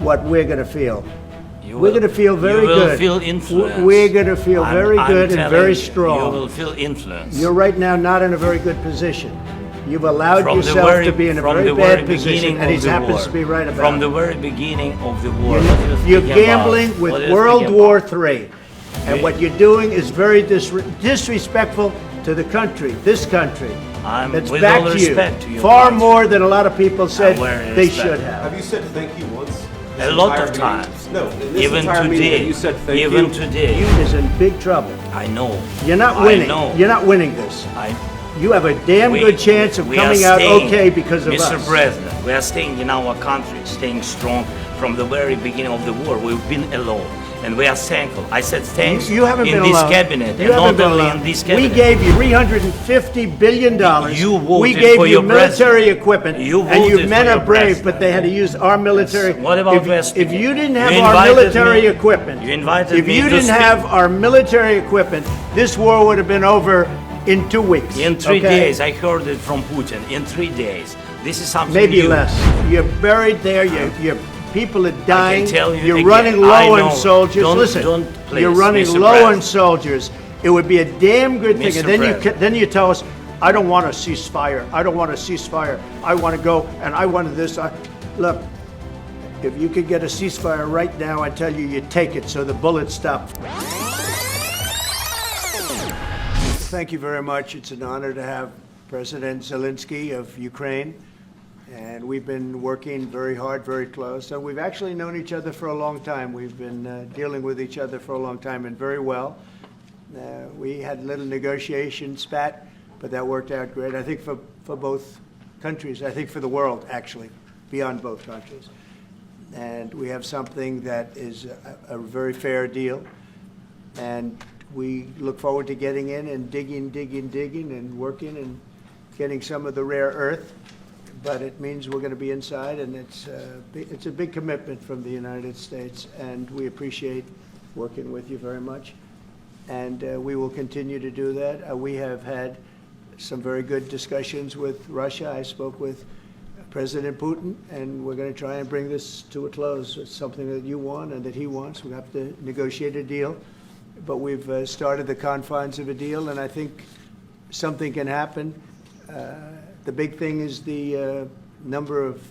what we're going to feel. You We're going to feel very good. You will feel influence. We're going to feel very good and very strong. You will feel influence. You're right now not in a very good position. You've allowed yourself to be in a very bad position, and he happens to be right about it. From the very beginning of the war. You're gambling with World War III. And what you're doing is very disrespectful to the country, this country. That's back to you. Far more than a lot of people said they should have. Have you said thank you once? A lot of times. No, even today. You said thank even you. today. You is in big trouble. I know. You're not winning. I know. You're not winning this. You have a damn good chance of coming out okay because of us. Mr. President, we are staying in our country, staying strong from the very beginning of the war. We've been alone, and we are thankful. I said thanks you haven't in been this alone. cabinet, you and not only alone. in this cabinet. We gave you $350 billion. You voted we gave for you your military president. equipment, You and you voted men for are your brave, president. but they had to use our military. What about if you didn't have You our invited military me. equipment, You invited if me you to didn't speak. have our military equipment, this war would have been over in 2 weeks. In 3 okay? days, I heard it from Putin. In 3 days, this is something Maybe new. less. You're buried there. Your people are dying. tell you You're again, running I low know. on soldiers. Listen, Don't you're please, running Mr. low on President. soldiers. It would be a damn good thing. Mr. And then President. then you tell us, I don't want a ceasefire. I don't want a ceasefire. I want to go and I want this. Look, if you could get a ceasefire right now, I tell you, you take it so the bullets stop. Thank you very much. It's an honor to have President Zelensky of Ukraine. And we've been working very hard, very close. And we've actually known each other for a long time. We've been dealing with each other for a long time and very well. We had a little negotiation spat, but that worked out great. I think for both countries, I think for the world, actually, beyond both countries. And we have something that is a very fair deal. And we look forward to getting in and digging and working and getting some of the rare earth. But it means we're going to be inside, and it's a big commitment from the United States, and we appreciate working with you very much. And we will continue to do that. We have had some very good discussions with Russia. I spoke with President Putin, and we're going to try and bring this to a close. It's something that you want and that he wants. We have to negotiate a deal. But we've started the confines of a deal, and I think something can happen. The big thing is the number of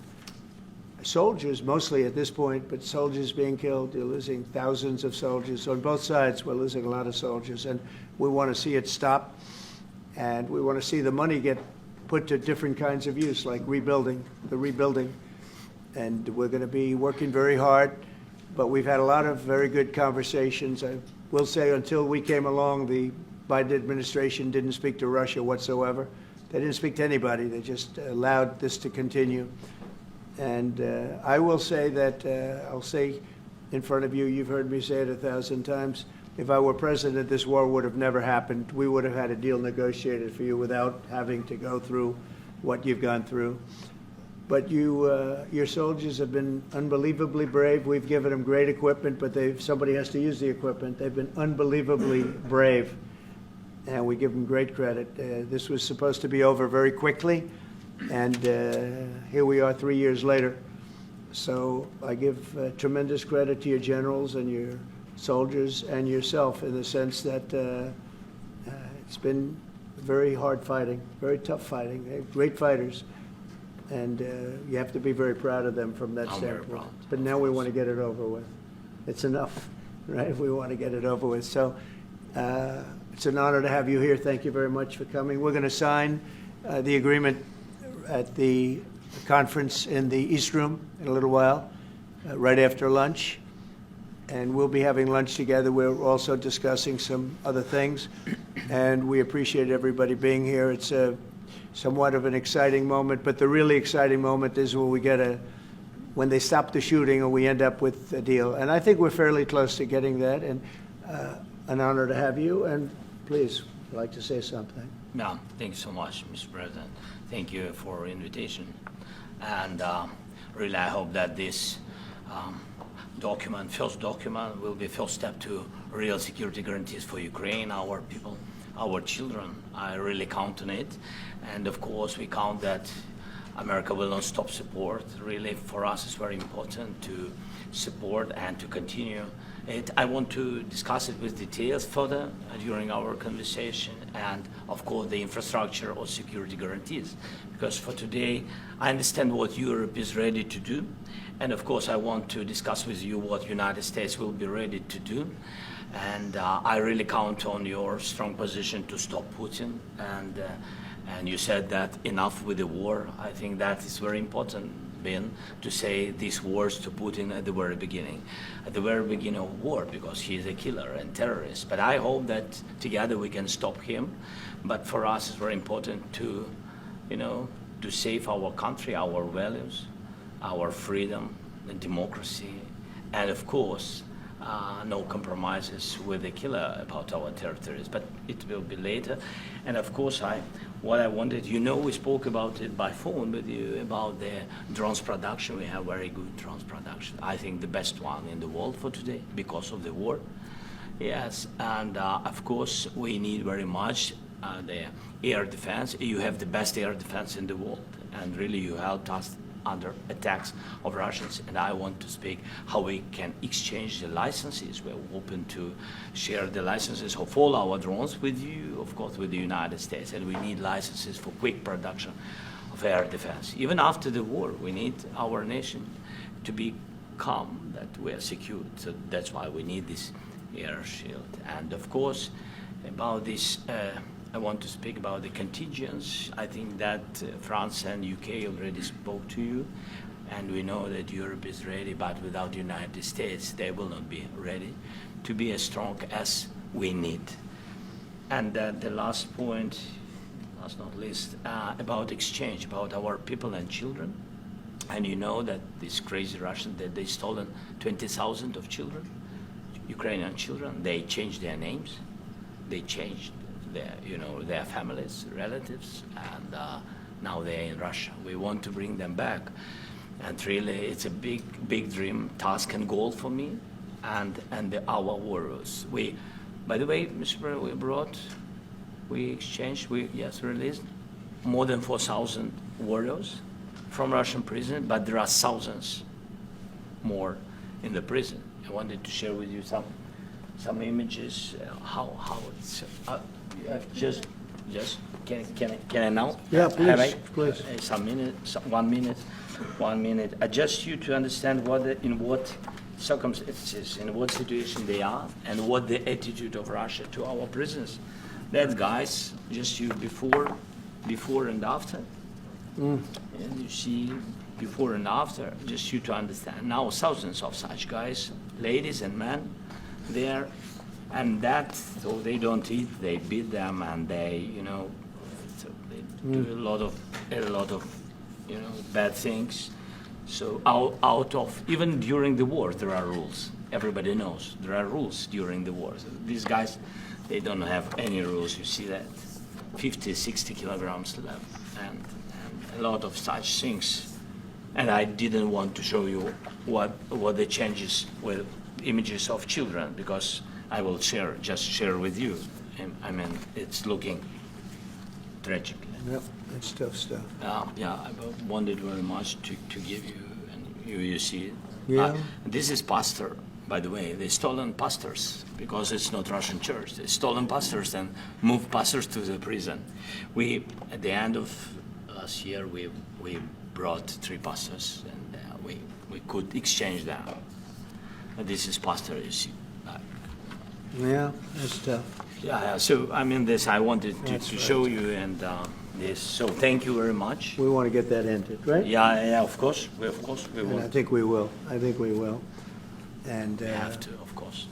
soldiers, mostly at this point, but soldiers being killed. You're losing thousands of soldiers. On both sides, we're losing a lot of soldiers, and we want to see it stop. And we want to see the money get put to different kinds of use, like rebuilding. And we're going to be working very hard. But we've had a lot of very good conversations. I will say until we came along, the Biden administration didn't speak to Russia whatsoever. They didn't speak to anybody. They just allowed this to continue. And I will say that, I'll say in front of you, you've heard me say it 1,000 times, if I were president, this war would have never happened. We would have had a deal negotiated for you without having to go through what you've gone through. But your soldiers have been unbelievably brave. We've given them great equipment, but somebody has to use the equipment. They've been unbelievably brave, and we give them great credit. This was supposed to be over very quickly, and here we are 3 years later. So I give tremendous credit to your generals and your soldiers and yourself in the sense that it's been very hard fighting, very tough fighting. They're great fighters. And you have to be very proud of them from that standpoint. But now we want to get it over with. It's enough, right? We want to get it over with. So it's an honor to have you here. Thank you very much for coming. We're going to sign the agreement at the conference in the East Room in a little while, right after lunch. And we'll be having lunch together. We're also discussing some other things. And we appreciate everybody being here. It's somewhat of an exciting moment, but the really exciting moment is when they stop the shooting or we end up with a deal. And I think we're fairly close to getting that, and an honor to have you. And please, I'd like to say something. No, thank you so much, Mr. President. Thank you for your invitation. And really, I hope that this first document, will be first step to real security guarantees for Ukraine, our people, our children. I really count on it. And of course, we count that America will not stop support. Really, for us, it's very important to support and to continue it. I want to discuss it with details further during our conversation, and of course the infrastructure or security guarantees. Because for today, I understand what Europe is ready to do, and of course I want to discuss with you what United States will be ready to do. And I really count on your strong position to stop Putin. And you said that enough with the war. I think that is very important, Ben, to say these words to Putin at the very beginning of war, because he is a killer and terrorist. But I hope that together we can stop him. But for us, it's very important to, to save our country, our values, our freedom, and democracy, and of course, no compromises with the killer about our territories, but it will be later. And of course, what I wanted, we spoke about it by phone with you, about the drones production. We have very good drones production. I think the best one in the world for today because of the war. Yes, and of course, we need very much the air defense. You have the best air defense in the world, and really you helped us under attacks of Russians, and I want to speak how we can exchange the licenses. We're open to share the licenses of all our drones with you, of course, with the United States, and we need licenses for quick production of air defense. Even after the war, we need our nation to be calm, that we are secure. So that's why we need this air shield. And of course, about this, I want to speak about the contingents. I think that France and UK already spoke to you, and we know that Europe is ready, but without the United States, they will not be ready to be as strong as we need. And the last point, last not least, about exchange, about our people and children. And you know that these crazy Russians, that they stolen 20,000 of children, Ukrainian children. They changed their names. They changed their families, relatives, and now they're in Russia. We want to bring them back, and really, it's a big dream, task, and goal for me, and our warriors. By the way, Mr. President, we released more than 4,000 warriors from Russian prison, but there are thousands more in the prison. I wanted to share with you some images, how it's. Just can I now? Yeah, please. 1 minute. I just you to understand in what circumstances, in what situation they are, and what the attitude of Russia to our prisoners. That guys, just you before and after. And you see before and after, just you to understand. Now thousands of such guys, ladies and men, there. And so they don't eat, they beat them, and they, so they do a lot of, bad things. So out of, even during the war, there are rules. Everybody knows there are rules during the war. So these guys, they don't have any rules. You see that, 50, 60 kilograms left, and a lot of such things. And I didn't want to show you what the changes with images of children, because I will share with you. I mean, it's looking tragic. Yep, that's tough stuff. I wanted very much to give you, and you see it. Yeah. This is pastor, by the way. They stolen pastors, because it's not Russian church. They stolen pastors and moved pastors to the prison. At the end of last year, we brought 3 pastors, and we could exchange them. And this is pastor, you see. Yeah, that's tough. Yeah. So I mean, I wanted to show you, and this. So thank you very much. We want to get that ended, right? Yeah. Of course, we And will. I think we will. And We have to, of course.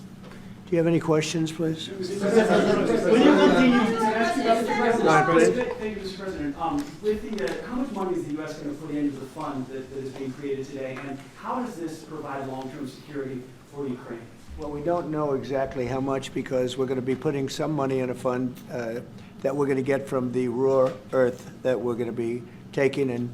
do you have any questions, please? When you continue to ask you about the president, thank you, Mr. President. With how much money is the U.S. going to put into the fund that is being created today, and how does this provide long-term security for Ukraine? Well, we don't know exactly how much, because we're going to be putting some money in a fund that we're going to get from the raw earth that we're going to be taking and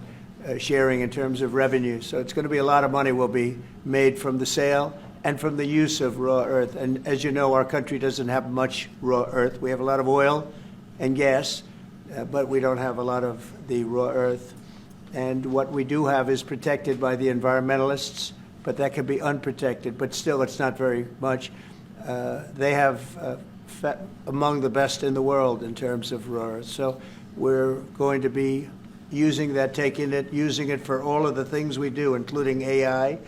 sharing in terms of revenue. So it's going to be a lot of money will be made from the sale and from the use of raw earth. And as you know, our country doesn't have much raw earth. We have a lot of oil and gas, but we don't have a lot of the raw earth. And what we do have is protected by the environmentalists, but that can be unprotected. But still, it's not very much. They have among the best in the world in terms of rare earths. So we're going to be using that, taking it, using it for all of the things we do, including AI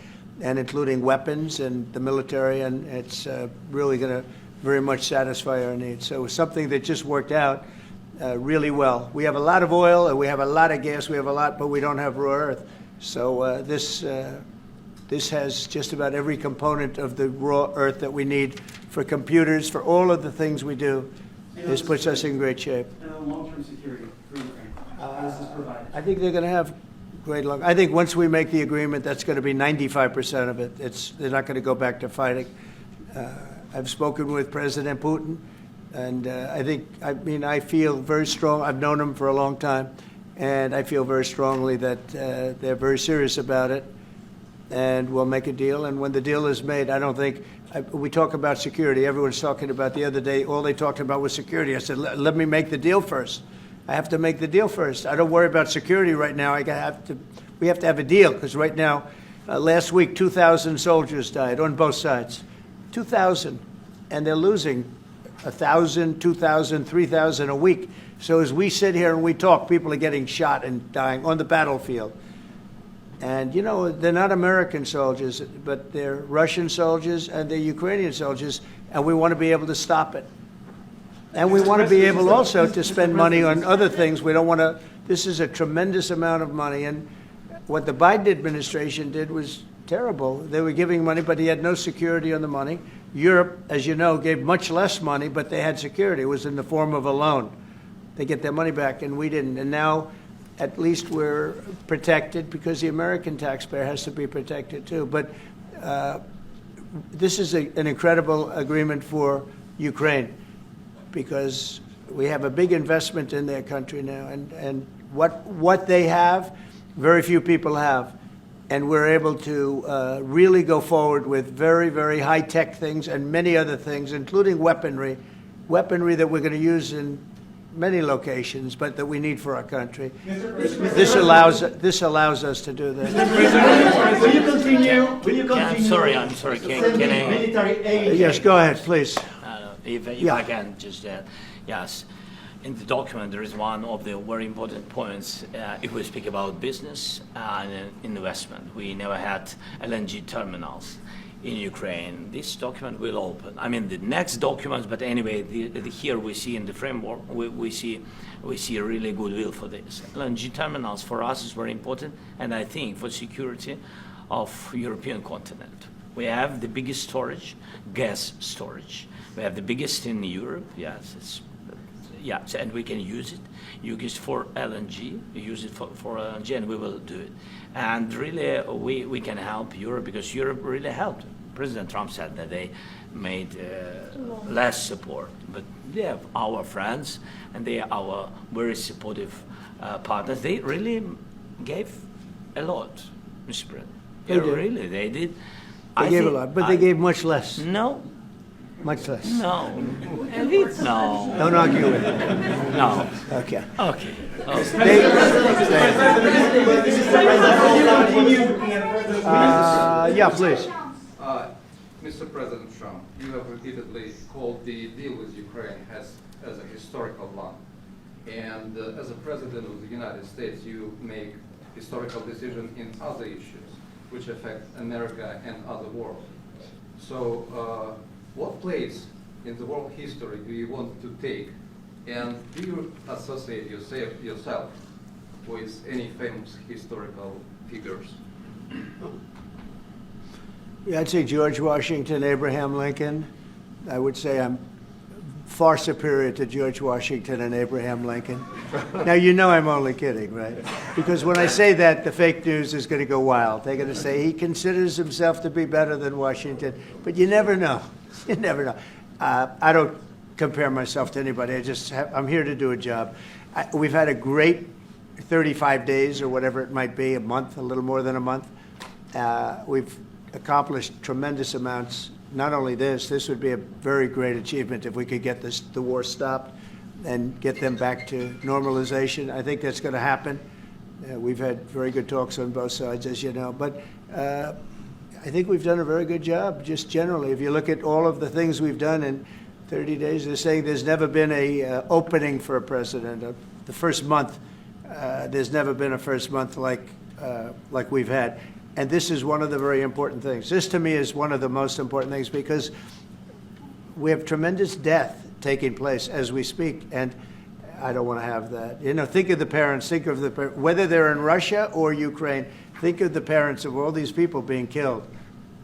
and including weapons and the military, and it's really going to very much satisfy our needs. So it's something that just worked out really well. We have a lot of oil and we have a lot of gas, we have a lot, but we don't have raw earth. So this has just about every component of the raw earth that we need for computers, for all of the things we do. This puts us in great shape. And on long-term security for Ukraine, how does this provide? I think they're going to have great luck. I think once we make the agreement, that's going to be 95% of it. They're not going to go back to fighting. I've spoken with President Putin, and I feel very strong. I've known him for a long time, and I feel very strongly that they're very serious about it, and we'll make a deal. And when the deal is made, I don't think we talk about security. Everyone's talking about the other day, all they talked about was security. I said, let me make the deal first. I have to make the deal first. I don't worry about security right now. We have to have a deal, because right now, last week, 2,000 soldiers died on both sides. 2,000, and they're losing 1,000, 2,000, 3,000 a week. So as we sit here and we talk, people are getting shot and dying on the battlefield. And, you know, they're not American soldiers, but they're Russian soldiers and they're Ukrainian soldiers, and we want to be able to stop it. And we want to be able also to spend money on other things. We don't want to, this is a tremendous amount of money, and what the Biden administration did was terrible. They were giving money, but he had no security on the money. Europe, as you know, gave much less money, but they had security. It was in the form of a loan. They get their money back, and we didn't. And now, at least we're protected, because the American taxpayer has to be protected too. But this is an incredible agreement for Ukraine, because we have a big investment in their country now, and what they have, very few people have. And we're able to really go forward with very, very high-tech things and many other things, including weaponry that we're going to use in many locations, but that we need for our country. This allows us to do that. Will you continue? I'm sorry. Can I? Military aid. Yes, go ahead, please. If Yeah. I can just yes. In the document, there is one of the very important points. If we speak about business and investment, we never had LNG terminals in Ukraine. This document will open. I mean, the next documents, but anyway, here we see in the framework, we see a really goodwill for this. LNG terminals for us is very important, and I think for security of European continent. We have the biggest storage, gas storage. We have the biggest in Europe. Yes, and we can use it. Use it for LNG. Use it for LNG, and we will do it. And really, we can help Europe, because Europe really helped. President Trump said that they made less support, but they have our friends, and they are our very supportive partners. They really gave a lot, Mr. President. They did. Really, they did. They gave a lot, but they gave much less. No. Much less. No. No. Don't argue with it. No. Okay. Okay. Yeah, please. Mr. President Trump, you have repeatedly called the deal with Ukraine as a historical one. And as a president of the United States, you make historical decisions in other issues which affect America and other world. So what place in the world history do you want to take? And do you associate yourself with any famous historical figures? Yeah, I'd say George Washington, Abraham Lincoln. I would say I'm far superior to George Washington and Abraham Lincoln. Now, you know I'm only kidding, right? Because when I say that, the fake news is going to go wild. They're going to say he considers himself to be better than Washington. But you never know. You never know. I don't compare myself to anybody. I'm here to do a job. We've had a great 35 days or whatever it might be, a month, a little more than a month. We've accomplished tremendous amounts. Not only this would be a very great achievement if we could get the war stopped and get them back to normalization. I think that's going to happen. We've had very good talks on both sides, as you know. But I think we've done a very good job, just generally. If you look at all of the things we've done in 30 days, they're saying there's never been a opening for a president. The first month, there's never been a first month like we've had. And this is one of the very important things. This, to me, is one of the most important things because we have tremendous death taking place as we speak, and I don't want to have that. You know, think of the parents, whether they're in Russia or Ukraine, think of the parents of all these people being killed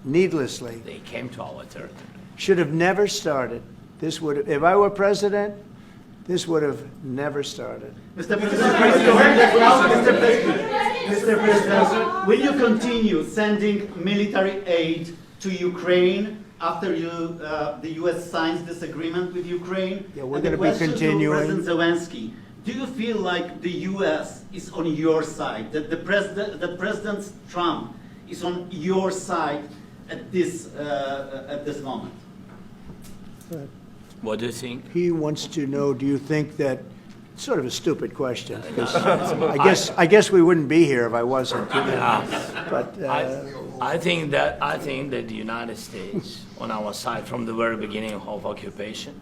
needlessly. They came to our territory. Should have never started. This would have, if I were president, this would have never started. Mr. President, Mr. President, will you continue sending military aid to Ukraine after the U.S. signs this agreement with Ukraine? Yeah, we're And the going to be question to continuing. President Zelensky, do you feel like the U.S. is on your side, that President Trump is on your side at this moment? What do you think? He wants to know, do you think that, sort of a stupid question. 'Cause I guess we wouldn't be here if I wasn't. You know? But I think that the United States on our side from the very beginning of occupation,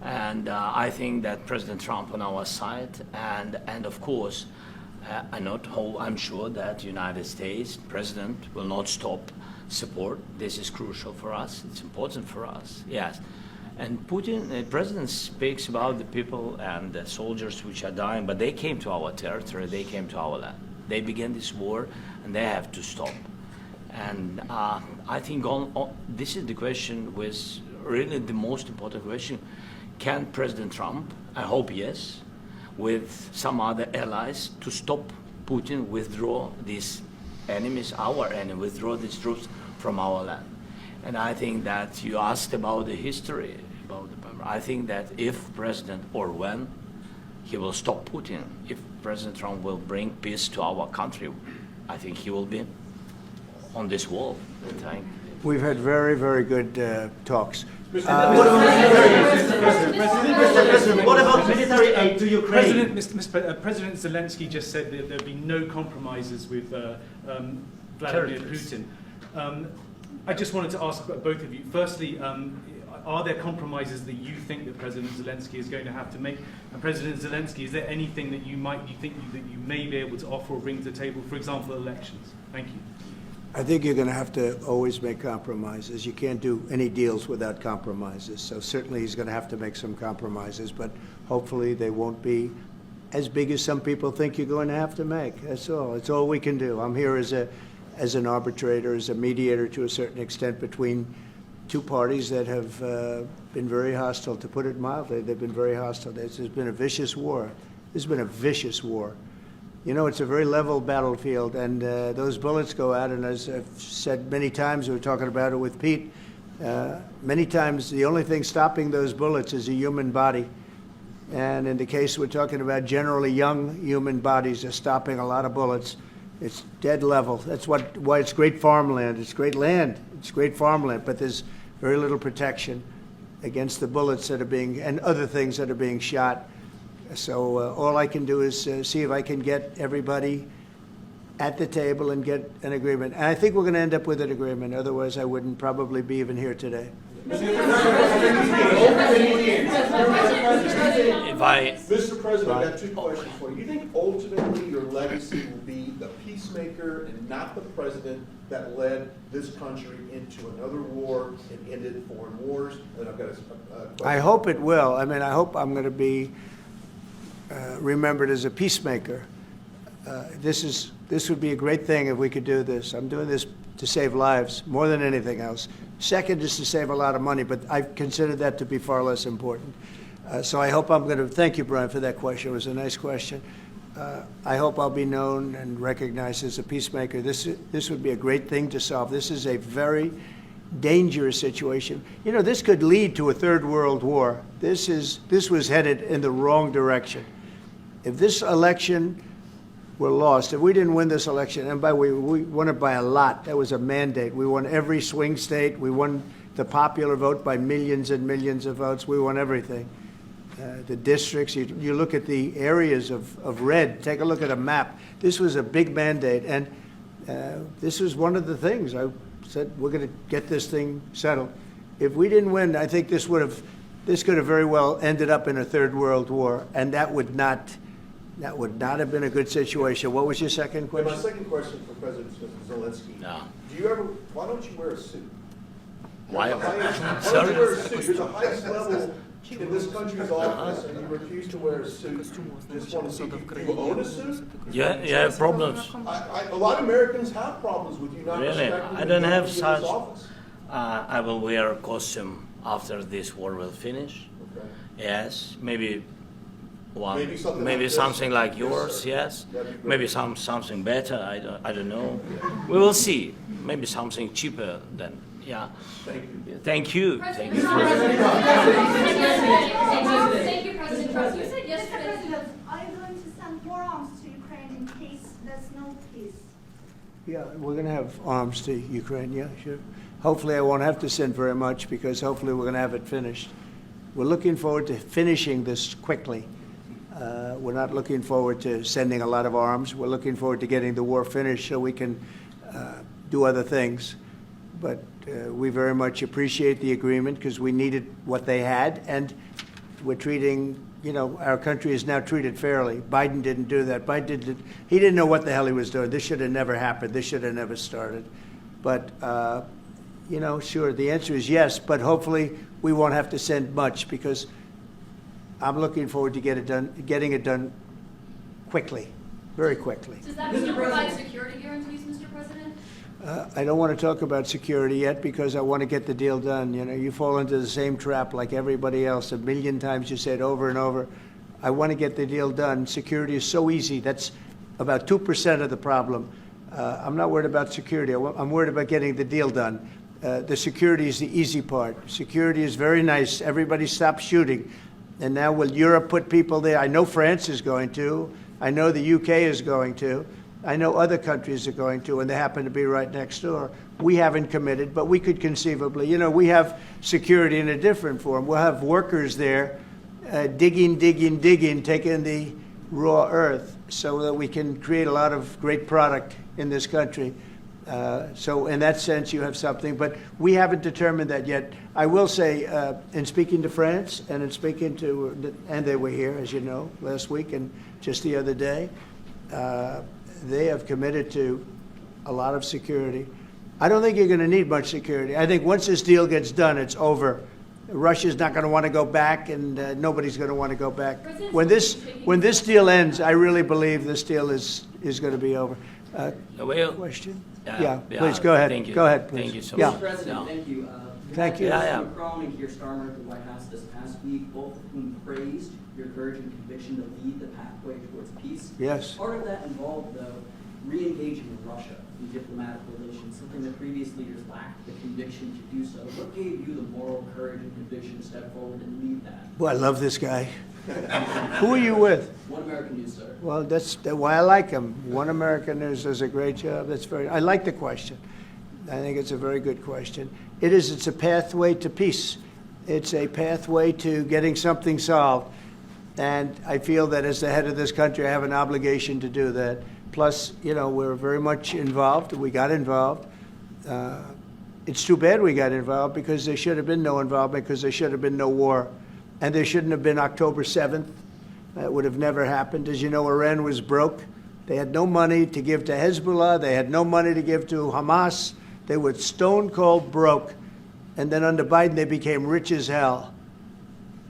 and I think that President Trump on our side, and of course, I'm sure that the United States President will not stop support. This is crucial for us. It's important for us. Yes. And Putin, the president speaks about the people and the soldiers which are dying, but they came to our territory, they came to our land. They began this war, and they have to stop. And I think this is the question, was really the most important question. Can President Trump, I hope yes, with some other allies, to stop Putin, withdraw these enemies, our enemy, withdraw these troops from our land? And I think that you asked about the history. I think that if President, or when, he will stop Putin, if President Trump will bring peace to our country, I think he will be on this wall. we've had very, very good talks. What about military aid to Ukraine? President Zelensky just said that there'd be no compromises with Vladimir Putin. I just wanted to ask both of you. Firstly, are there compromises that you think that President Zelensky is going to have to make? And President Zelensky, is there anything that you think that you may be able to offer or bring to the table, for example, elections? Thank you. I think you're going to have to always make compromises. You can't do any deals without compromises. So certainly he's going to have to make some compromises, but hopefully they won't be as big as some people think you're going to have to make. That's all. It's all we can do. I'm here as an arbitrator, as a mediator to a certain extent between two parties that have been very hostile, to put it mildly. They've been very hostile. There's been a vicious war. There's been a vicious war. You know, it's a very level battlefield, and those bullets go out, and as I've said many times, we were talking about it with Pete, many times the only thing stopping those bullets is a human body. And in the case we're talking about, generally young human bodies are stopping a lot of bullets. It's dead level. That's why it's great farmland. It's great land. It's great farmland, but there's very little protection against the bullets that are being, and other things that are being shot. So all I can do is see if I can get everybody at the table and get an agreement. And I think we're going to end up with an agreement. Otherwise, I wouldn't probably be even here today. Mr. President, I've got two questions for you. Do you think ultimately your legacy will be the peacemaker and not the president that led this country into another war and ended foreign wars? And I've got a question. I hope it will. I mean, I hope I'm going to be remembered as a peacemaker. This would be a great thing if we could do this. I'm doing this to save lives more than anything else. Second is to save a lot of money, but I consider that to be far less important. So I hope I'm going to, thank you, Brian, for that question. It was a nice question. I hope I'll be known and recognized as a peacemaker. This would be a great thing to solve. This is a very dangerous situation. You know, this could lead to a third world war. This was headed in the wrong direction. If this election were lost, if we didn't win this election, and by the way, we won it by a lot. That was a mandate. We won every swing state. We won the popular vote by millions and millions of votes. We won everything. the districts. You look at the areas of red. Take a look at a map. This was a big mandate, and this was one of the things I said, we're going to get this thing settled. If we didn't win, I think this could have very well ended up in a third world war, and that would not have been a good situation. What was your second And question? my second question for President Zelensky. No. Why don't you wear a suit? Why? Why don't you Sorry? wear a suit? You're the highest level in this country's office, and you refuse to wear a suit. Just want to see, do you own a suit? You have problems. A lot of Americans have problems with you not Really? respecting I the don't have authority of this such. office. I will wear a costume after this war will finish. Okay. Yes, maybe one, Maybe something maybe like this. something like Yes, yours. sir. Yes, That'd be great. maybe something better. I don't know. We will see. Maybe something cheaper than. Yeah. Thank you. Thank you. Thank you. Thank you, President Trump. You said Mr. yesterday. President, are you going to send more arms to Ukraine in case there's no peace? Yeah, we're going to have arms to Ukraine, yeah, sure. Hopefully I won't have to send very much because hopefully we're going to have it finished. We're looking forward to finishing this quickly. We're not looking forward to sending a lot of arms. We're looking forward to getting the war finished so we can do other things. But we very much appreciate the agreement because we needed what they had, and we're treating, our country is now treated fairly. Biden didn't do that. He didn't know what the hell he was doing. This should have never happened. This should have never started. But, sure, the answer is yes, but hopefully we won't have to send much because I'm looking forward to getting it done quickly, very quickly. Does that mean you'll provide security guarantees, Mr. President? I don't want to talk about security yet because I want to get the deal done. You fall into the same trap like everybody else. 1,000,000 times you say it over and over. I want to get the deal done. Security is so easy. That's about 2% of the problem. I'm not worried about security. I'm worried about getting the deal done. The security is the easy part. Security is very nice. Everybody stops shooting. And now will Europe put people there? I know France is going to. I know the UK is going to. I know other countries are going to, and they happen to be right next door. We haven't committed, but we could conceivably. We have security in a different form. We'll have workers there digging, taking the raw earth so that we can create a lot of great product in this country. So in that sense, you have something, but we haven't determined that yet. I will say, in speaking to France and in speaking to, and they were here, as you know, last week and just the other day, they have committed to a lot of security. I don't think you're going to need much security. I think once this deal gets done, it's over. Russia's not going to want to go back, and nobody's going to want to go back. When this deal ends, I really believe this deal is going to be over. Question? Yeah, please go ahead. Thank you. Go ahead, please. Thank you so Yeah. much. President, No. thank you. Thank you. Yeah. Macron and Keir Starmer at the White House this past week, both of whom praised your courage and conviction to lead the pathway towards peace. Yes. Part of that involved, though, re-engaging with Russia in diplomatic relations, something that previous leaders lacked the conviction to do so. What gave you the moral courage and conviction to step forward and lead that? Well, I love this guy. Who are you with? One American News, sir. Well, that's why I like him. One American News does a great job. I like the question. I think it's a very good question. It's a pathway to peace. It's a pathway to getting something solved. And I feel that as the head of this country, I have an obligation to do that. Plus, we're very much involved. We got involved. It's too bad we got involved because there should have been no involvement because there should have been no war. And there shouldn't have been October 7th. That would have never happened. As you know, Iran was broke. They had no money to give to Hezbollah. They had no money to give to Hamas. They were stone cold broke. And then under Biden, they became rich as hell.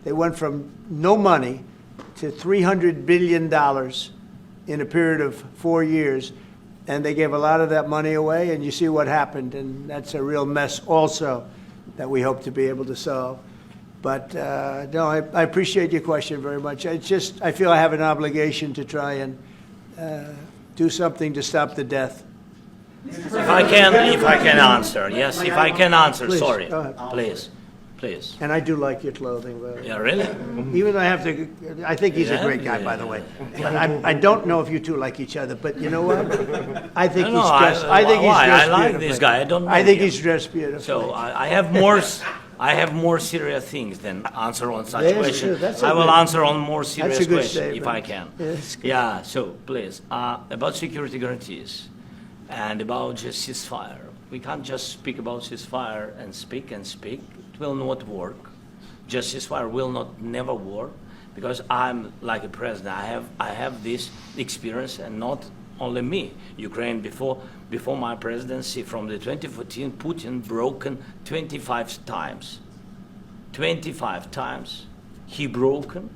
They went from no money to $300 billion in a period of 4 years. And they gave a lot of that money away, and you see what happened. And that's a real mess also that we hope to be able to solve. But no, I appreciate your question very much. I feel I have an obligation to try and do something to stop the death. If I can answer, yes, if I can answer, Please, sorry, go ahead. please. And I do like your clothing, by the way. Yeah, really? Even though I think he's a Yeah, great guy, yeah, by the way. yeah. But I don't know if you two like each other, but you know what? I think No, he's no, dressed. I like beautifully. this guy. I don't know I think him. he's dressed beautifully. So I have more I have more serious things than answer on such Yes, questions. that's a I will good- answer on more serious that's a good questions if I statement. can. Yes. Yeah, so please, about security guarantees and about just ceasefire. We can't just speak about ceasefire and speak and speak. It will not work. Just ceasefire will not never work because I'm like a president. I have this experience, and not only me. Ukraine before my presidency, from the 2014, Putin broken 25 times. 25 times he broken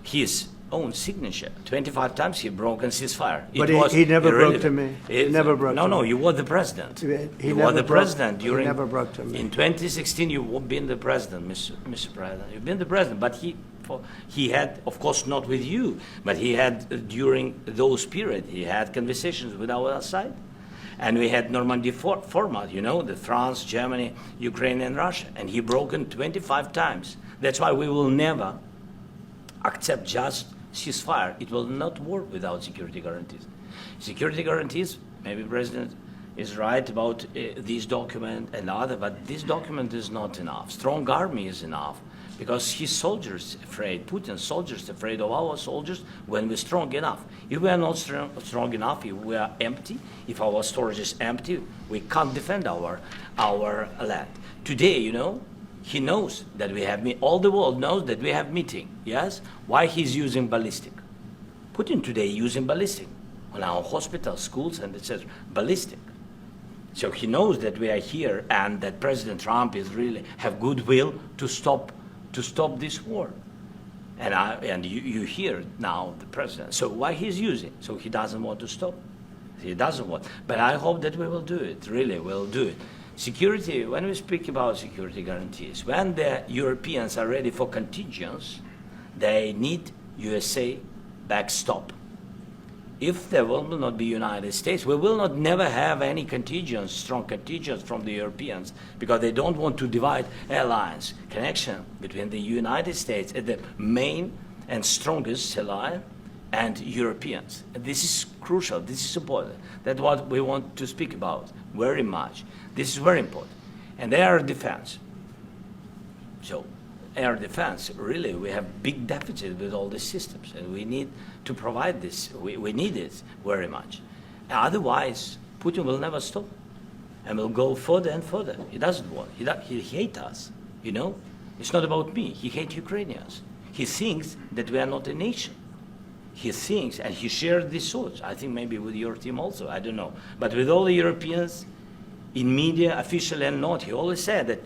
his own signature. 25 times he broken ceasefire. But he never broke to me. He never broke No, to no, me. you were the president. He You never were the broke- president he during. never broke to me. In 2016, you've been the president, Mr. President. You've been the president, but he had, of course, not with you, but he had during those period. He had conversations with our side, and we had Normandy format. You know, the France, Germany, Ukraine, and Russia, and he broken 25 times. That's why we will never accept just ceasefire. It will not work without security guarantees. Security guarantees, maybe President is right about this document and other, but this document is not enough. Strong army is enough because his soldiers afraid, Putin's soldiers afraid of our soldiers when we're strong enough. If we are not strong enough, if we are empty, if our storage is empty, we can't defend our land. Today, you know, he knows that we have, all the world knows that we have meeting, yes? Why he's using ballistic? Putin today using ballistic on our hospitals, schools, and it says ballistic. So he knows that we are here and that President Trump is really have goodwill to stop this war. And you hear now the president. So why he's using? So he doesn't want to stop. He doesn't want. But I hope that we will do it, really will do it. Security, when we speak about security guarantees, when the Europeans are ready for contingents, they need USA backstop. If there will not be United States, we will not never have any contingents, strong contingents from the Europeans, because they don't want to divide alliance, connection between the United States as the main and strongest ally and Europeans. And this is crucial, this is important. That's what we want to speak about very much. This is very important. And air defense. So air defense, really, we have big deficit with all these systems, and we need to provide this. We need it very much. Otherwise, Putin will never stop, and will go further and further. He doesn't want. He hates us. You know, it's not about me. He hates Ukrainians. He thinks that we are not a nation. He thinks, and he shared these thoughts. I think maybe with your team also. I don't know, but with all the Europeans, in media, official and not, he always said that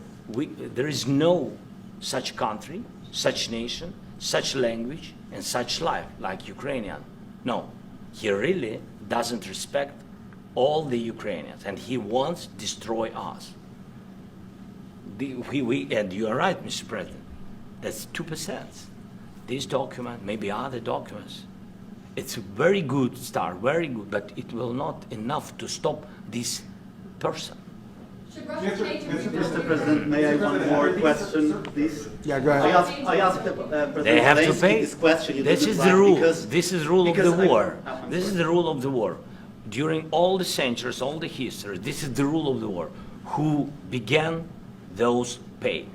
there is no such country, such nation, such language, and such life like Ukrainian. No, he really doesn't respect all the Ukrainians, and he wants to destroy us. And you are right, Mr. President, that's 2%. This document, maybe other documents, it's a very good start, very good, but it will not enough to stop this person. Should Russia change its Mr. President, may I have one more question, please? Yeah, go I ahead. asked President They have to Zelensky pay. this question. You This didn't is like the rule. because- This is the rule of the because I- war. I'm This is sorry. the rule of the war. During all the centuries, all the history, this is the rule of the war. Who began, those pay.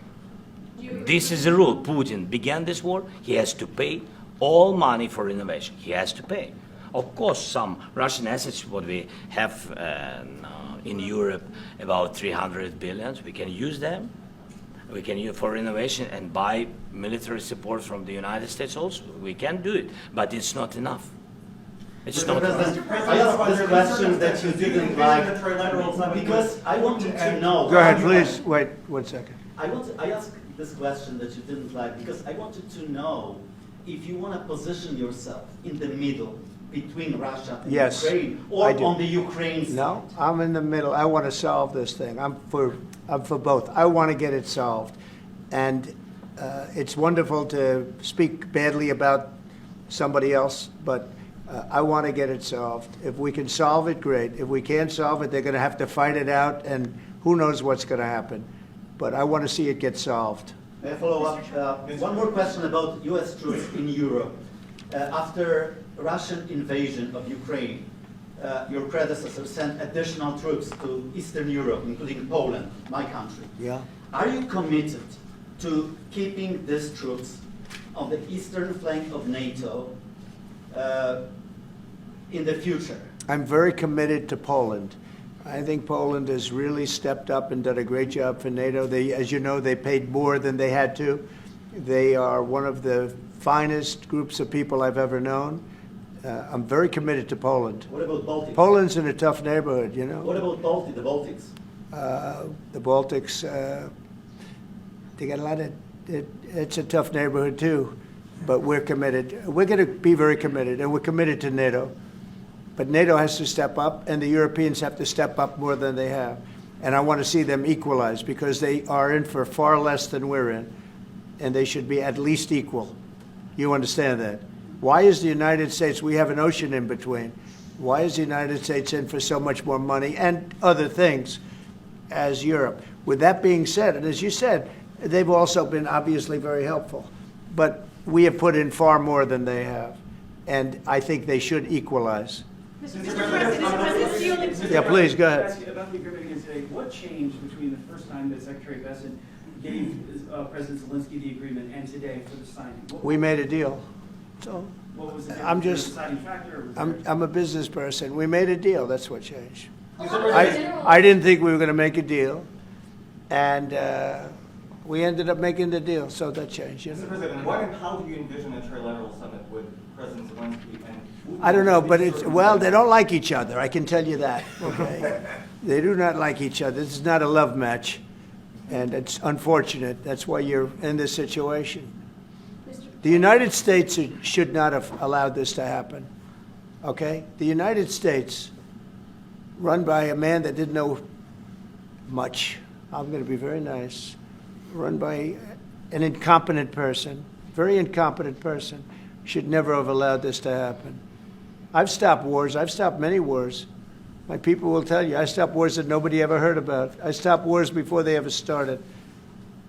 This is the rule. Putin began this war. He has to pay all money for innovation. He has to pay. Of course, some Russian assets, what we have in Europe, about 300 billions, we can use them. We can use for innovation and buy military support from the United States also. We can do it, but it's not enough. It's not enough. President, I asked this question that you didn't like because I wanted to know. Go ahead, please. Wait 1 second. I asked this question that you didn't like because I wanted to know if you want to position yourself in the middle between Russia and Yes, Ukraine, I or do. on the Ukraine side. No, I'm in the middle. I want to solve this thing. I'm for both. I want to get it solved. And it's wonderful to speak badly about somebody else, but I want to get it solved. If we can solve it, great. If we can't solve it, they're going to have to fight it out, and who knows what's going to happen. But I want to see it get solved. May I follow up? One more question about U.S. troops in Europe. After Russian invasion of Ukraine, your predecessor sent additional troops to Eastern Europe, including Poland, my country. Yeah. Are you committed to keeping these troops on the eastern flank of NATO in the future? I'm very committed to Poland. I think Poland has really stepped up and done a great job for NATO. They, as you know, they paid more than they had to. They are one of the finest groups of people I've ever known. I'm very committed to Poland. What about Baltics? Poland's in a tough neighborhood, you know. What about the Baltics? The Baltics, they got a lot of, it's a tough neighborhood too, but we're committed. We're going to be very committed, and we're committed to NATO. But NATO has to step up, and the Europeans have to step up more than they have. And I want to see them equalize, because they are in for far less than we're in, and they should be at least equal. You understand that? Why is the United States, we have an ocean in between, why is the United States in for so much more money and other things as Europe? With that being said, and as you said, they've also been obviously very helpful, but we have put in far more than they have, and I think they should equalize. Mr. President, Yeah, please, go I ahead. ask you about the agreement again today. What changed between the first time that Secretary Vance gave President Zelensky the agreement and today for the signing? We made a deal. So What was the I'm difference? just- Was there a deciding factor? Or was there- I'm a business person. We made a deal. That's what changed. General- I didn't think we were going to make a deal, and we ended up making the deal, so that changed. You Mr. know? President, what and how do you envision a trilateral summit with President Zelensky and Putin? I don't know, but it's, well, they don't like each other, I can tell you that, okay? They do not like each other. This is not a love match, and it's unfortunate. That's why you're in this situation. The United States should not have allowed this to happen, okay? The United States, run by a man that didn't know much, I'm going to be very nice, run by an incompetent person, very incompetent person, should never have allowed this to happen. I've stopped wars. I've stopped many wars. My people will tell you, I stopped wars that nobody ever heard about. I stopped wars before they ever started.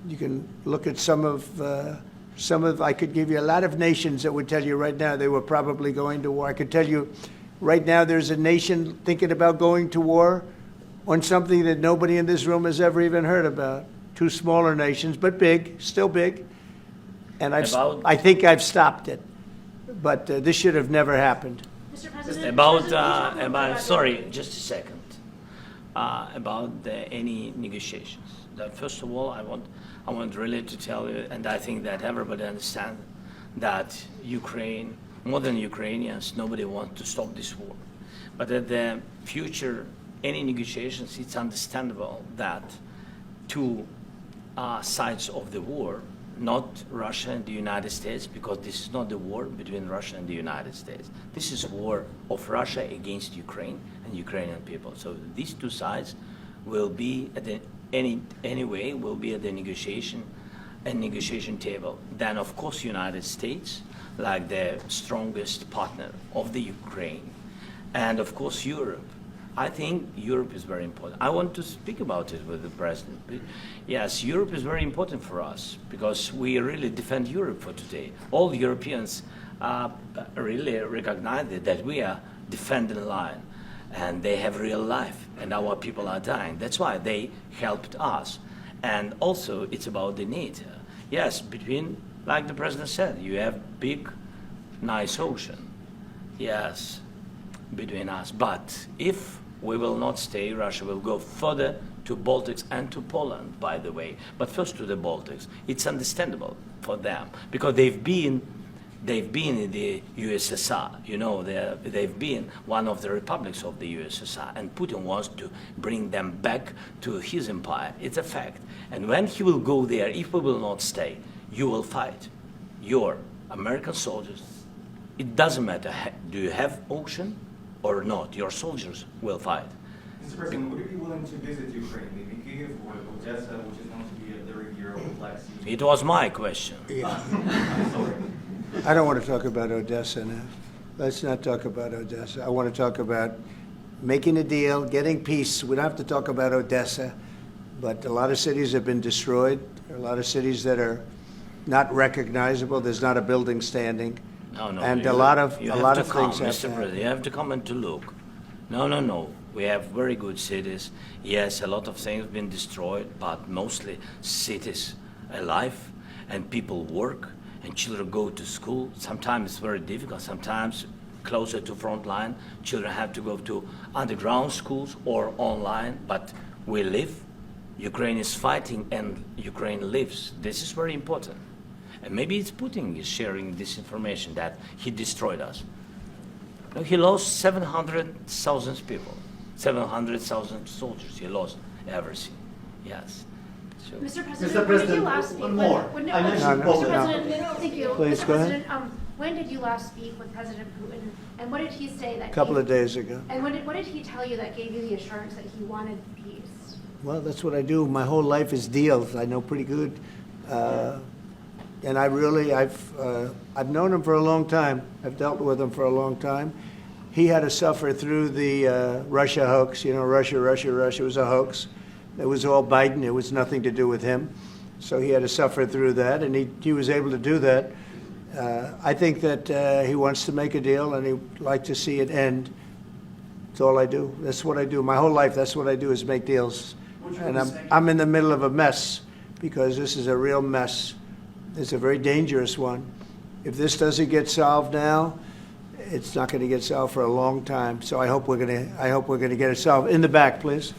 You can look at some of, I could give you a lot of nations that would tell you right now they were probably going to war. I could tell you right now there's a nation thinking about going to war on something that nobody in this room has ever even heard about. Two smaller nations, but big, still big. And I think I've stopped it. But this should have never happened. Mr. President, About sorry, just a second. About any negotiations. First of all, I want really to tell you, and I think that everybody understands that Ukraine, more than Ukrainians, nobody wants to stop this war. But at the future, any negotiations, it's understandable that two sides of the war, not Russia and the United States, because this is not the war between Russia and the United States. This is a war of Russia against Ukraine and Ukrainian people. So these two sides will be at the anyway will be at the negotiation table. Then of course United States, like the strongest partner of the Ukraine, and of course Europe. I think Europe is very important. I want to speak about it with the president. But yes, Europe is very important for us because we really defend Europe for today. All Europeans really recognize that we are defending line, and they have real life, and our people are dying. That's why they helped us. And also, it's about the NATO. Yes, between, like the president said, you have big, nice ocean. Yes, between us. But if we will not stay, Russia will go further to Baltics and to Poland, by the way. But first to the Baltics. It's understandable for them because they've been in the USSR. You know, they've been one of the republics of the USSR, and Putin wants to bring them back to his empire. It's a fact. And when he will go there, if we will not stay, you will fight. Your American soldiers, it doesn't matter, do you have ocean or not, your soldiers will fight. Mr. President, would you be willing to visit Ukraine, maybe Kyiv or Odessa, which is known to be a very hero of Black Sea? It was my question. I'm sorry. I don't want to talk about Odessa now. Let's not talk about Odessa. I want to talk about making a deal, getting peace. We don't have to talk about Odessa, but a lot of cities have been destroyed. There are a lot of cities that are not recognizable. There's not a building standing. No, And you a lot of things things have Mr. to happen. President, you have to come and to look. No. We have very good cities. Yes, a lot of things have been destroyed, but mostly cities alive, and people work, and children go to school. Sometimes it's very difficult. Sometimes closer to front line, children have to go to underground schools or online, but we live. Ukraine is fighting and Ukraine lives. This is very important. And maybe it's Putin is sharing this information that he destroyed us. No, he lost 700,000 people, 700,000 soldiers. He lost everything. Yes. So, Mr. Mr. President, when did you President, last speak one with- more. when- I mentioned No, no, Poland. Mr. President, thank you. Please, Mr. go ahead. President, when did you last speak with President Putin, and what did he say that? A couple gave- of days ago. And what did he tell you that gave you the assurance that he wanted peace? Well, that's what I do. My whole life is deals. I know pretty good. And I've known him for a long time. I've dealt with him for a long time. He had to suffer through the Russia hoax. You know, Russia was a hoax. It was all Biden. It was nothing to do with him. So he had to suffer through that, and he was able to do that. I think that he wants to make a deal, and he'd like to see it end. That's all I do. That's what I do. My whole life, that's what I do, is make deals. And I'm in the middle of a mess, because this is a real mess. It's a very dangerous one. If this doesn't get solved now, it's not going to get solved for a long time. So I hope we're going to get it solved. In the back, please.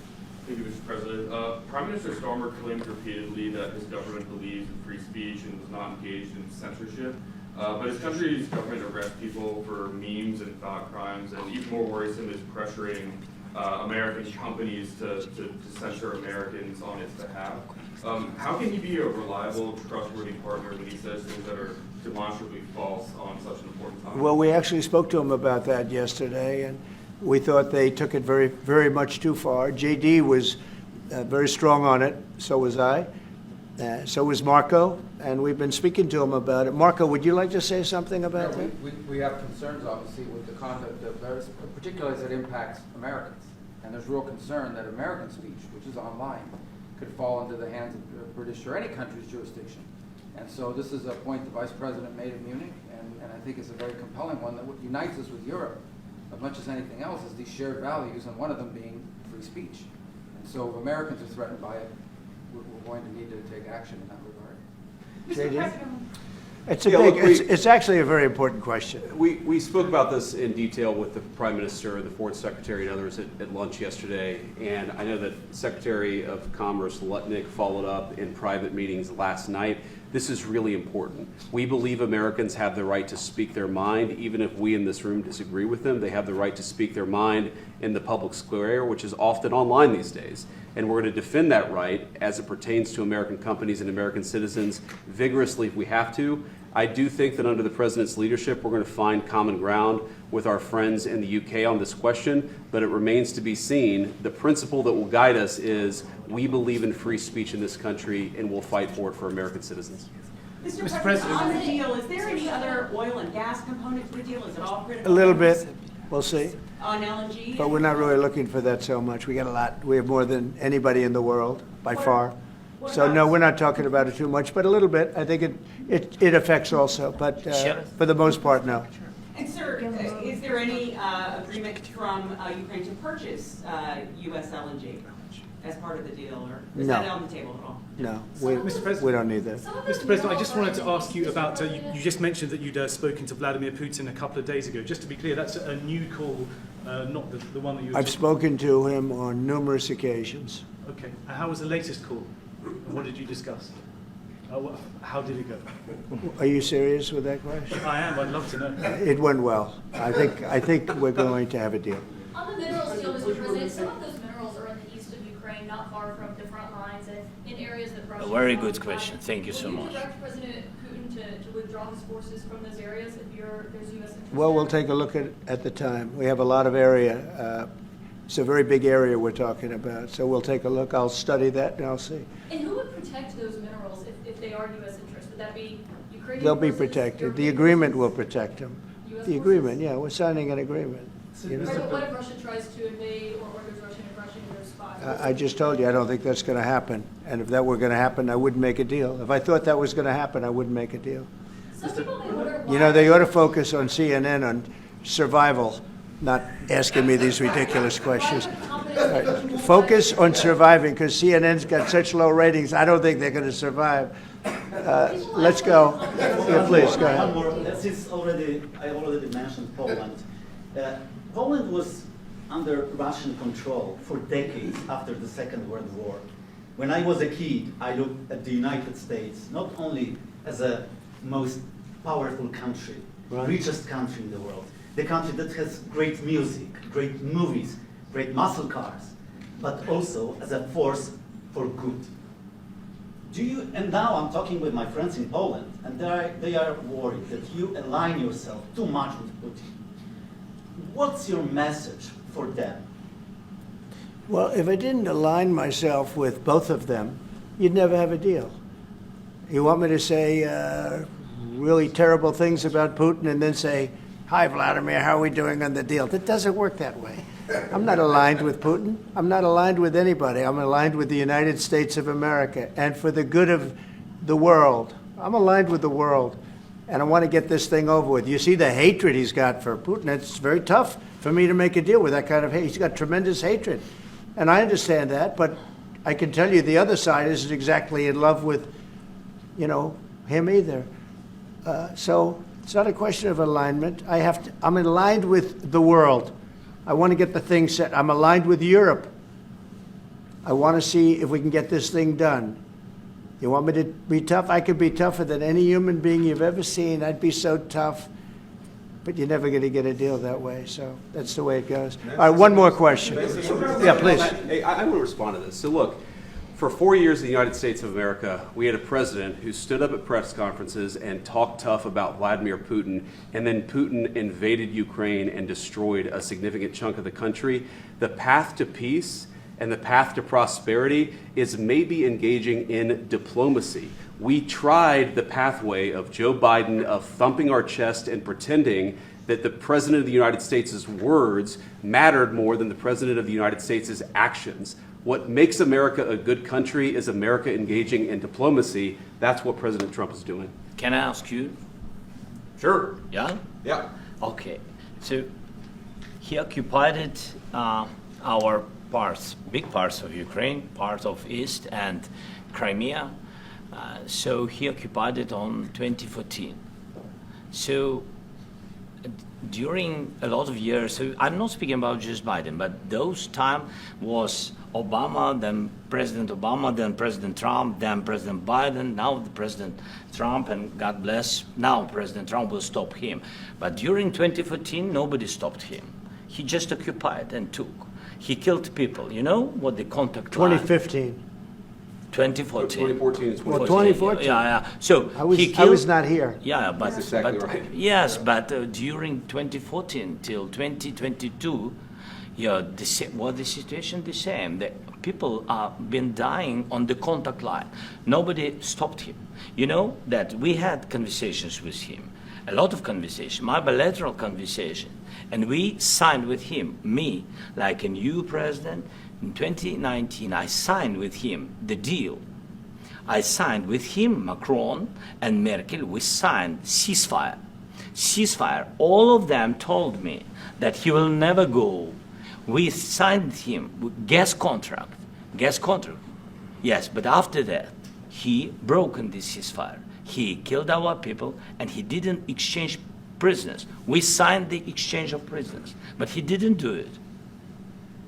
Thank you, Mr. President. Prime Minister Starmer claimed repeatedly that his government believes in free speech and was not engaged in censorship. But his country's government arrests people for memes and thought crimes, and even more worrisome is pressuring American companies to censor Americans on its behalf. How can he be a reliable, trustworthy partner when he says things that are demonstrably false on such an important topic? Well, we actually spoke to him about that yesterday, and we thought they took it very, very much too far. JD was very strong on it. So was I. So was Marco, and we've been speaking to him about it. Marco, would you like to say something about that? We have concerns, obviously, with the conduct of those, particularly as it impacts Americans. And there's real concern that American speech, which is online, could fall into the hands of British or any country's jurisdiction. And so this is a point the Vice President made in Munich, and I think it's a very compelling one that unites us with Europe as much as anything else is these shared values, and one of them being free speech. And so if Americans are threatened by it, we're going to need to take action in that regard. Mr. President, It's actually a very important question. We spoke about this in detail with the Prime Minister, the Foreign Secretary, and others at lunch yesterday, and I know that Secretary of Commerce Lutnick followed up in private meetings last night. This is really important. We believe Americans have the right to speak their mind, even if we in this room disagree with them. They have the right to speak their mind in the public square, which is often online these days. And we're going to defend that right as it pertains to American companies and American citizens vigorously if we have to. I do think that under the President's leadership, we're going to find common ground with our friends in the UK on this question, but it remains to be seen. The principle that will guide us is we believe in free speech in this country, and we'll fight for it for American citizens. Mr. President, on the deal, is there any other oil and gas component to the deal? Is it all critical? A little bit. We'll see. On LNG? But we're not really looking for that so much. We got a lot. We have more than anybody in the world, by far. So no, we're not talking about it too much, but a little bit. I think it affects also, but for the most part, no. And sir, is there any agreement from Ukraine to purchase U.S. LNG as part of the deal, or is No. that on the table at all? No, Mr. President, we don't need that. Mr. President, I just wanted to ask you about, you just mentioned that you'd spoken to Vladimir Putin a couple of days ago. Just to be clear, that's a new call, not the one that you were I've spoken to him on numerous occasions. Okay. And how was the latest call? And what did you discuss? How did it go? Are you serious with that question? I am. I'd love to know. It went well. I think we're going to have a deal. on the minerals deal, Mr. President, some of those minerals are in the east of Ukraine, not far from the front lines, and in areas that Russia. A very good question. Thank you so Will much. you direct President Putin to withdraw his forces from those areas if there's U.S. interest? Well, we'll there? take a look at the time. We have a lot of area. It's a very big area we're talking about. So we'll take a look. I'll study that and I'll see. And who would protect those minerals if they are U.S. interest? Would that be Ukrainian They'll be forces, protected. The European agreement will forces, protect them. US The forces? agreement, yeah, we're signing an agreement. You know? Right, but what if Russia tries to invade or orders Russian aggression in those spots? I just told you, I don't think that's going to happen. And if that were going to happen, I wouldn't make a deal. If I thought that was going to happen, I wouldn't make a deal. Some people may wonder You know, why- they ought to focus on CNN on survival. not asking me these ridiculous questions. Right. Focus on surviving, because CNN's got such low ratings, I don't think they're going to survive. Let's go. Yeah, please, go ahead. One more. Since I already mentioned Poland. Poland was under Russian control for decades after the Second World War. When I was a kid, I looked at the United States not only as a most powerful country, richest country in the world, the country that has great music, great movies, great muscle cars, but also as a force for good. And now I'm talking with my friends in Poland, and they are worried that you align yourself too much with Putin. What's your message for them? Well, if I didn't align myself with both of them, you'd never have a deal. You want me to say really terrible things about Putin and then say, "Hi, Vladimir, how are we doing on the deal?" That doesn't work that way. I'm not aligned with Putin. I'm not aligned with anybody. I'm aligned with the United States of America. And for the good of the world, I'm aligned with the world. And I want to get this thing over with. You see the hatred he's got for Putin. It's very tough for me to make a deal with that kind of hate. He's got tremendous hatred. And I understand that, but I can tell you the other side isn't exactly in love with, him either. So it's not a question of alignment. I'm aligned with the world. I want to get the thing set. I'm aligned with Europe. I want to see if we can get this thing done. You want me to be tough? I could be tougher than any human being you've ever seen. I'd be so tough. But you're never going to get a deal that way. So that's the way it goes. All right, one more question. Yeah, please. Hey, I want to respond to this. So look, for 4 years in the United States of America, we had a president who stood up at press conferences and talked tough about Vladimir Putin, and then Putin invaded Ukraine and destroyed a significant chunk of the country. The path to peace and the path to prosperity is maybe engaging in diplomacy. We tried the pathway of Joe Biden of thumping our chest and pretending that the President of the United States' words mattered more than the President of the United States' actions. What makes America a good country is America engaging in diplomacy. That's what President Trump is doing. Can I ask you? Sure. Yeah? Yeah. Okay. So he occupied our parts, big parts of Ukraine, part of East and Crimea. So he occupied it on 2014. So during a lot of years, so I'm not speaking about just Biden, but those time was Obama, then President Obama, then President Trump, then President Biden, now the President Trump, and God bless, now President Trump will stop him. But during 2014, nobody stopped him. He just occupied and took. He killed people. You know what the contact line? 2015. 2014. 2014 is Well, 2014. Yeah. So I was not here. Yeah, but That's exactly but, right. Yes, but during 2014 till 2022, the situation the same. The people have been dying on the contact line. Nobody stopped him. You know that we had conversations with him, a lot of conversation, my bilateral conversation, and we signed with him, me, like a new president. In 2019, I signed with him the deal. I signed with him, Macron and Merkel, we signed ceasefire. Ceasefire. All of them told me that he will never go. We signed him gas contract. Yes, but after that, he broken this ceasefire. He killed our people and he didn't exchange prisoners. We signed the exchange of prisoners, but he didn't do it.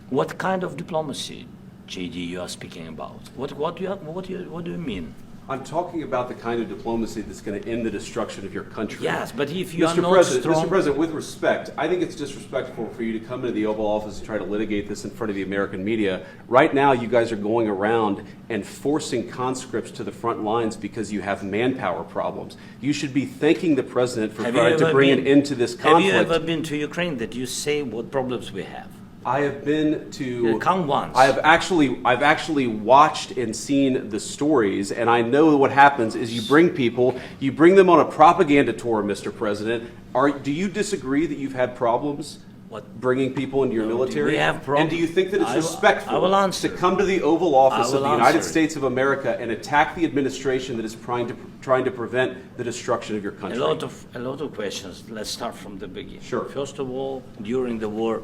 What kind of diplomacy, JD, you are speaking about? What do you mean? I'm talking about the kind of diplomacy that's going to end the destruction of your country. Yes, but if you are not Mr. President, with respect, I think it's disrespectful for you to come into the Oval Office and try to litigate this in front of the American media. Right now, you guys are going around and forcing conscripts to the front lines because you have manpower problems. You should be thanking the President for trying to bring an end to this conflict. Have you ever been to Ukraine that you say what problems we have? I have been to. Come once. I've actually watched and seen the stories, and I know what happens is you bring them on a propaganda tour, Mr. President. Do you disagree that you've had problems bringing people into your military? we have and do you think that it's I will respectful answer. to come to the Oval Office I of the will United answer. States of America and attack the administration that is trying to prevent the destruction of your country? A lot of questions. Let's start from the beginning. Sure. First of all, during the war,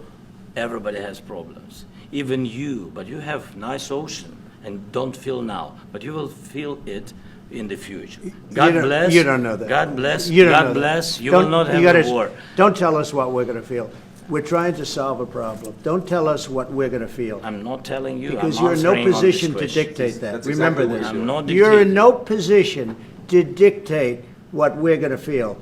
everybody has problems. Even you, but you have nice ocean and don't feel now, but you will feel it in the future. God bless. You don't know that. God bless. You don't know God that. bless. You Don't- will not you have gotta- a war. Don't tell us what we're going to feel. We're trying to solve a problem. Don't tell us what we're going to feel. I'm not telling you. Because I'm you're in no answering on this position to question. dictate that. That's Remember exactly what this. I'm not You're in dictating. no position to dictate what we're going to feel.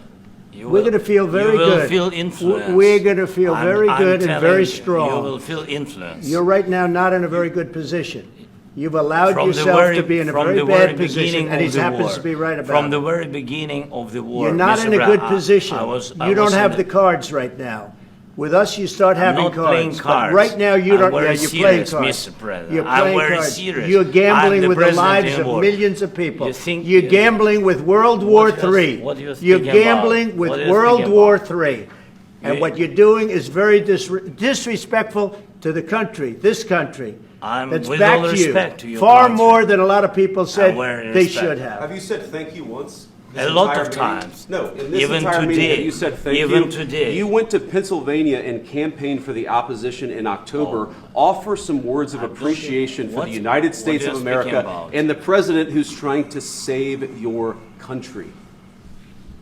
You We're will- going to feel very You will good. feel influence. We're going to feel very good and telling very you, strong. You will feel influence. You're right now not in a very good position. You've allowed From the yourself very- to be in a from very the very bad position, beginning and he of the happens war. to be right about From it. the very beginning of the war. You're not Mr. in a Brown, good position. I You don't was have in the cards right now. With us, you start I'm having not playing cards. cards. But right now, you I'm don't. very Yeah, you're playing serious, cards. Mr. President. You're I'm playing very cards. serious. You're I'm gambling the with the president lives in of war. millions of people. You think- You're gambling with World War What do you- III. what do you You're think about? gambling with What do you World think War about? III. And You- what you're doing is very disrespectful to the country, this country. I'm That's with back all to respect you. to your Far country. more than a lot of people said very they respect. should have. Have you said thank you once? this A lot entire of meeting? times. No, in this Even entire meeting, today. have you said thank Even you? today. You went to Pennsylvania and campaigned for the opposition in October. Offer some words of appreciation for What- the United what States are of you America speaking about? and the president who's trying to save your country.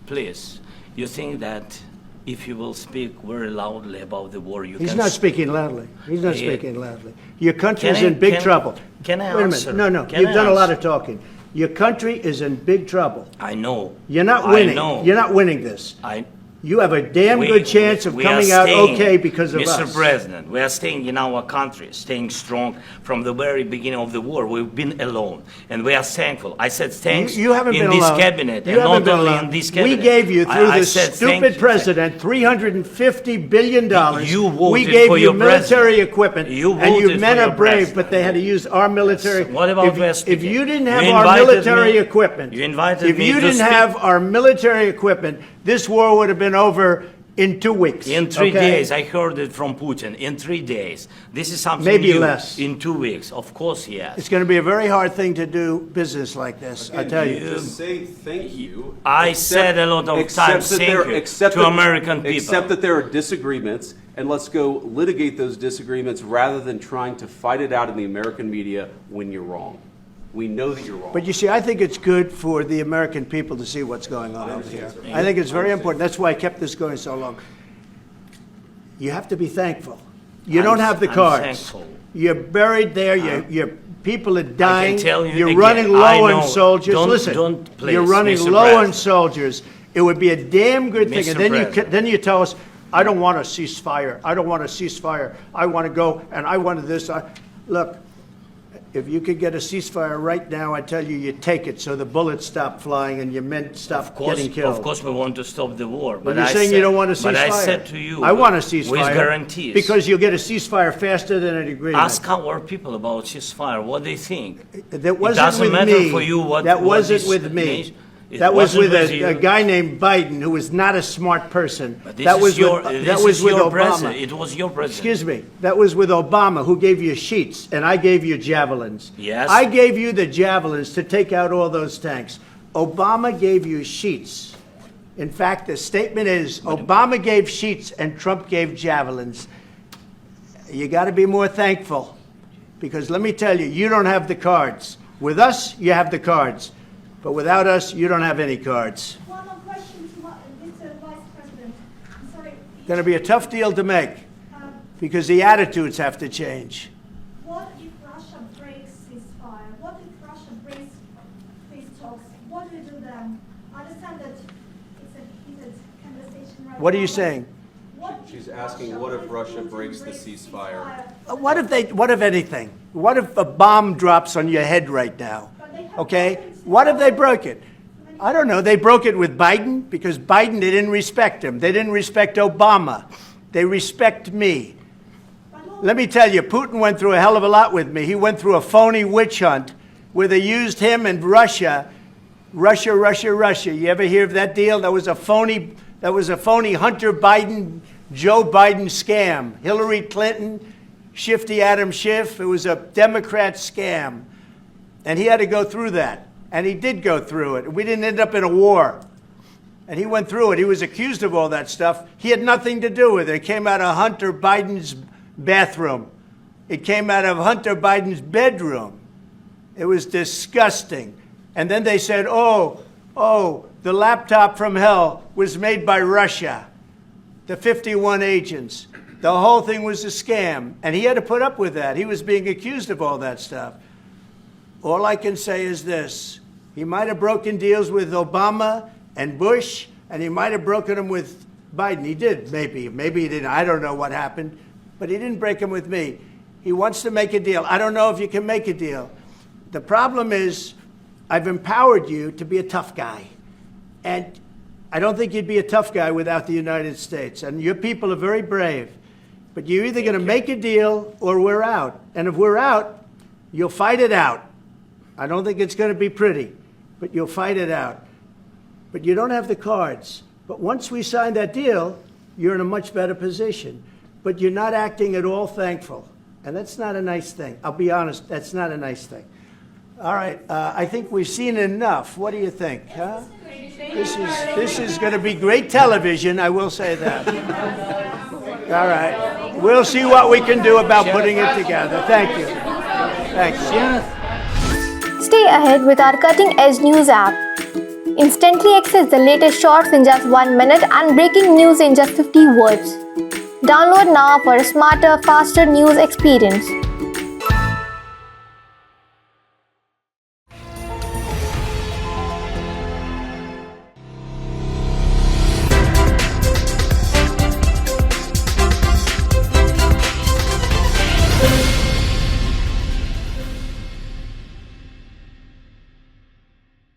Please, you think that if you will speak very loudly about the war, you He's can... not speaking loudly. He's not Yeah. speaking loudly. Your country Can is I- in big can- trouble. can I Wait a answer? minute. No, Can you've I done a lot answer? of talking. Your country is in big trouble. I know. You're not I winning. know. You're not winning this. You have a damn We- good chance of we are coming out staying, okay because of Mr. us. President, we are staying in our country, staying strong from the very beginning of the war. We've been alone, and we are thankful. I said thanks You haven't in been this alone. cabinet, You and haven't not been only alone. in this cabinet. We gave you, through I this said thank stupid you. president, $350 billion. You voted We gave for you your military president. equipment, You and you voted men for are your brave, president. but they had to use our military. What about if, West if you didn't have You our invited military me- equipment, you invited if me you to didn't speak- have our military equipment, this war would have been over in 2 weeks. In 3 okay? days, I heard it from Putin. In 3 days, this is something Maybe new. less. In 2 weeks, of course, yes. It's going to be a very hard thing to do business like this, I tell you. Just say thank you. I said a lot of except times that thank there- you except to that- American people. Except that there are disagreements, and let's go litigate those disagreements rather than trying to fight it out in the American media when you're wrong. We know that you're wrong. But you see, I think it's good for the American people to see what's going on over here. I think it's very important. That's why I kept this going so long. You have to be thankful. You don't have the I'm cards. thankful. You're buried there. Your people are dying. tell you You're again, running low I on know. soldiers. Don't- Listen, don't, please, you're running Mr. low on President. soldiers. It would be a damn good thing. Mr. And then President. then you tell us, I don't want a ceasefire. I don't want a ceasefire. I want to go and I want this. Look, if you could get a ceasefire right now, I tell you, you take it so the bullets stop flying and your men stop getting killed. Of course, we want to stop the war. But you're saying you don't want a ceasefire. But I said to you, I want a ceasefire. with guarantees. Because you'll get a ceasefire faster than an agreement. Ask our people about ceasefire, what they think. That wasn't it doesn't with matter me. for you what. That what wasn't this with me. nation- it That was wasn't with you. a guy named Biden, who was not a smart person. But this That is was your, with, this that was is with your Obama. president. It was your president. Excuse me. That was with Obama, who gave you sheets, and I gave you javelins. Yes. I gave you the javelins to take out all those tanks. Obama gave you sheets. In fact, the statement is Obama gave sheets and Trump gave javelins. You got to be more thankful, because let me tell you, you don't have the cards. With us, you have the cards. But without us, you don't have any cards. One more question to Mr. Vice President. I'm sorry. Going to be a tough deal to make, because the attitudes have to change. What if Russia breaks ceasefire? What if Russia breaks peace talks? What do you do then? I understand that it's a heated conversation right now. What are you but saying? what if She's asking, what if Russia Putin breaks the breaks ceasefire? What if anything? What if a bomb drops on your head right now? But they have Okay? weapons What if they now. broke it? I don't know. They broke it with Biden because Biden, they didn't respect him. They didn't respect Obama. They respect me. Let me tell you, Putin went through a hell of a lot with me. He went through a phony witch hunt where they used him and Russia. Russia. You ever hear of that deal? That was a phony Hunter Biden Joe Biden scam. Hillary Clinton, Shifty Adam Schiff. It was a Democrat scam. And he had to go through that. And he did go through it. We didn't end up in a war. And he went through it. He was accused of all that stuff. He had nothing to do with it. It came out of Hunter Biden's bathroom. It came out of Hunter Biden's bedroom. It was disgusting. And then they said, oh, the laptop from hell was made by Russia. The 51 agents. The whole thing was a scam. And he had to put up with that. He was being accused of all that stuff. All I can say is this. He might have broken deals with Obama and Bush, and he might have broken them with Biden. He did, maybe. Maybe he didn't. I don't know what happened. But he didn't break them with me. He wants to make a deal. I don't know if you can make a deal. The problem is, I've empowered you to be a tough guy. And I don't think you'd be a tough guy without the United States. And your people are very brave. But you're either going to make a deal or we're out. And if we're out, you'll fight it out. I don't think it's going to be pretty, but you'll fight it out. But you don't have the cards. But once we sign that deal, you're in a much better position. But you're not acting at all thankful. And that's not a nice thing. I'll be honest, that's not a nice thing. All right, I think we've seen enough. What do you think? Huh? This is going to be great television, I will say that. All right. We'll see what we can do about putting it together. Thank you. Thanks. Stay ahead with our cutting-edge news app. Instantly access the latest shorts in just 1 minute and breaking news in just 50 words. Download now for a smarter, faster news experience.